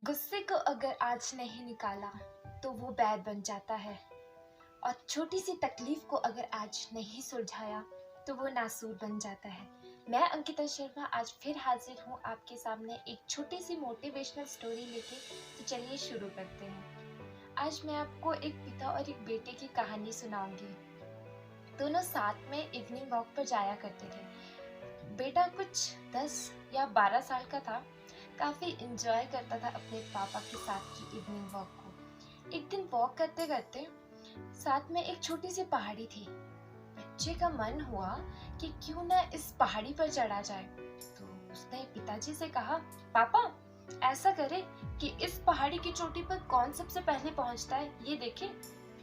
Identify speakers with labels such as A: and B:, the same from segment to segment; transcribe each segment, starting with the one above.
A: गुस्से को अगर आज नहीं निकाला तो वो बैर बन जाता है। और छोटी सी तकलीफ को अगर आज नहीं सुलझाया तो वो नासूर बन जाता है। मैं अंकिता शर्मा आज फिर हाजिर हूँ आपके सामने एक छोटी सी मोटिवेशनल स्टोरी लेके। तो चलिए शुरू करते हैं। आज मैं आपको एक पिता और एक बेटे की कहानी सुनाऊंगी। दोनों साथ में इवनिंग वॉक पर जाया करते थे। बेटा कुछ 10 या 12 साल का था। काफी इंजॉय करता था अपने पापा के साथ की इवनिंग वॉक को। एक दिन वॉक करते करते साथ में एक छोटी सी पहाड़ी थी। बच्चे का मन हुआ कि क्यों ना इस पहाड़ी पर चढ़ा जाए। तो उसने पिताजी से कहा, पापा ऐसा करे कि इस पहाड़ी की चोटी पर कौन सबसे पहले पहुंचता है ये देखें।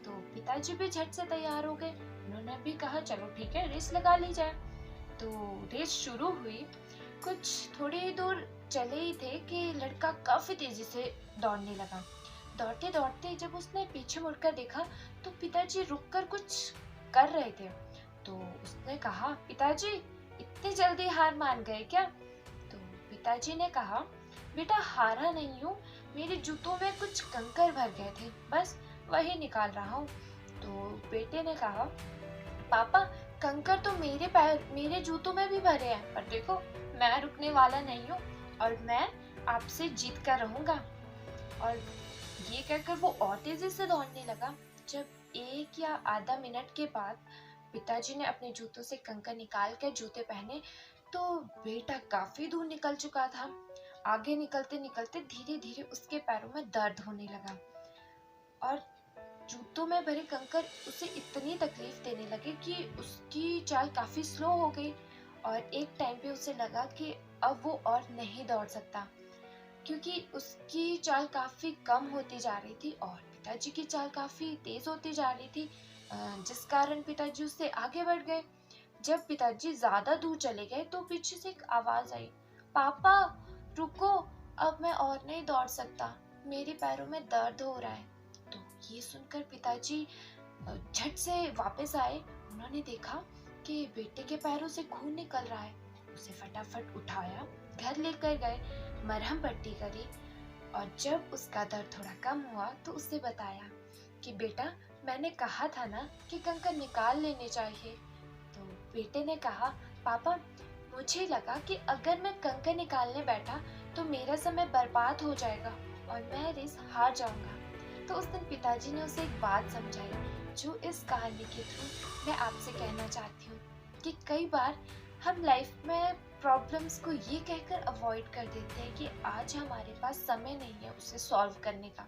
A: तो पिताजी भी झट से तैयार हो गए। उन्होंने भी कहा, चलो ठीक है, रेस लगा ली जाए। तो रेस शुरू हुई। कुछ थोड़ी ही दूर चले ही थे कि लड़का काफी तेजी से दौड़ने लगा। दौड़ते दौड़ते जब उसने पीछे मुड़कर देखा तो पिताजी रुककर कुछ कर रहे थे। तो उसने कहा, पिताजी इतनी जल्दी हार मान गए क्या? तो पिताजी ने कहा, बेटा हारा नहीं हूँ, मेरे जूतों में कुछ कंकर भर गए थे, बस वही निकाल रहा हूँ। तो बेटे ने कहा, पापा कंकर तो मेरे जूतों में भी भरे हैं, पर देखो मैं रुकने वाला नहीं हूँ और मैं आपसे जीत कर रहूंगा। और ये कहकर वो और तेजी से दौड़ने लगा। जब 1 या आधा मिनट के बाद पिताजी ने अपने जूतों से कंकर निकाल कर जूते पहने तो बेटा काफी दूर निकल चुका था। आगे निकलते निकलते धीरे धीरे उसके पैरों में दर्द होने लगा और जूतों में भरे कंकर उसे इतनी तकलीफ देने लगे कि उसकी चाल काफी स्लो हो गई। और एक टाइम पे उसे लगा कि अब वो और नहीं दौड़ सकता, क्योंकि उसकी चाल काफी कम होती जा रही थी और पिताजी की चाल काफी तेज होती जा रही थी, जिस कारण पिताजी उससे आगे बढ़ गए। जब पिताजी ज्यादा दूर चले गए तो पीछे से एक आवाज आई, पापा रुको, अब मैं और नहीं दौड़ सकता, मेरे पैरों में दर्द हो रहा है। तो ये सुनकर पिताजी झट से वापस आए। उन्होंने देखा कि बेटे के पैरों से खून निकल रहा है। उसे फटाफट उठाया, घर लेकर गए, मरहम पट्टी करी और जब उसका दर्द थोड़ा कम हुआ तो उसे बताया कि बेटा मैंने कहा था ना कि कंकर निकाल लेने चाहिए। तो बेटे ने कहा, पापा मुझे लगा कि अगर मैं कंकर निकालने बैठा तो मेरा समय बर्बाद हो जाएगा और मैं रेस हार जाऊंगा। तो उस दिन पिताजी ने उसे एक बात समझाई जो इस कहानी के थ्रू मैं आपसे कहना चाहती हूँ कि कई बार हम लाइफ में प्रॉब्लम्स को ये कहकर अवॉइड कर देते हैं कि आज हमारे पास समय नहीं है उसे सॉल्व करने का,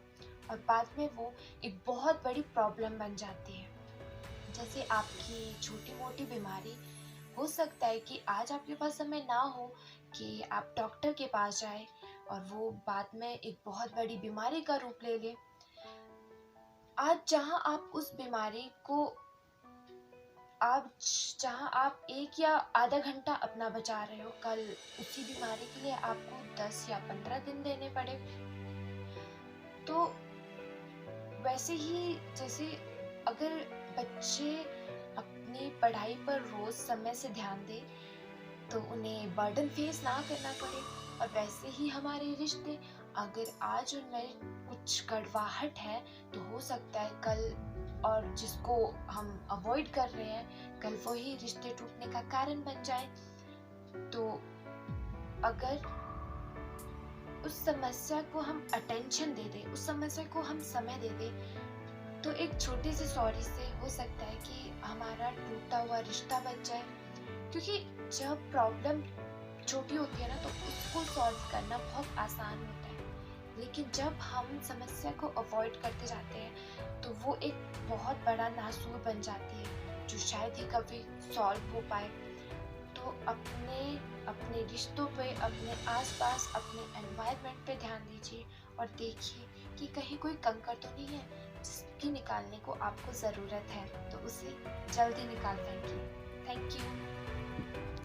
A: और बाद में वो एक बहुत बड़ी प्रॉब्लम बन जाती है। जैसे आपकी छोटी मोटी बीमारी, हो सकता है कि आज आपके पास समय ना हो कि आप डॉक्टर के पास जाए और वो बाद में एक बहुत बड़ी बीमारी का रूप ले ले। आज जहाँ आप 1 या आधा घंटा अपना बचा रहे हो, कल उसी बीमारी के लिए आपको 10 या 15 दिन देने पड़े। तो वैसे ही जैसे अगर बच्चे अपनी पढ़ाई पर रोज समय से ध्यान दें तो उन्हें बर्डन फेस ना करना पड़े, और वैसे ही हमारे रिश्ते, अगर आज उनमें कुछ कड़वाहट है तो हो सकता है कल, और जिसको हम अवॉइड कर रहे हैं, कल वही रिश्ते टूटने का कारण बन जाए। तो अगर उस समस्या को हम अटेंशन दे दें, उस समस्या को हम समय दे दें, तो एक छोटी सी सॉरी से हो सकता है कि हमारा टूटा हुआ रिश्ता बच जाए। क्योंकि जब प्रॉब्लम छोटी होती है ना तो उसको सॉल्व करना बहुत आसान होता है, लेकिन जब हम समस्या को अवॉइड करते जाते हैं तो वो एक बहुत बड़ा नासूर बन जाती है जो शायद ही कभी सॉल्व हो पाए। तो अपने अपने रिश्तों पे, अपने आसपास, अपने एनवायरनमेंट पे ध्यान दीजिए और देखिए कि कहीं कोई कंकर तो नहीं है जिसकी निकालने को आपको ज़रूरत है, तो उसे जल्दी निकाल फेंकिए। Thank you.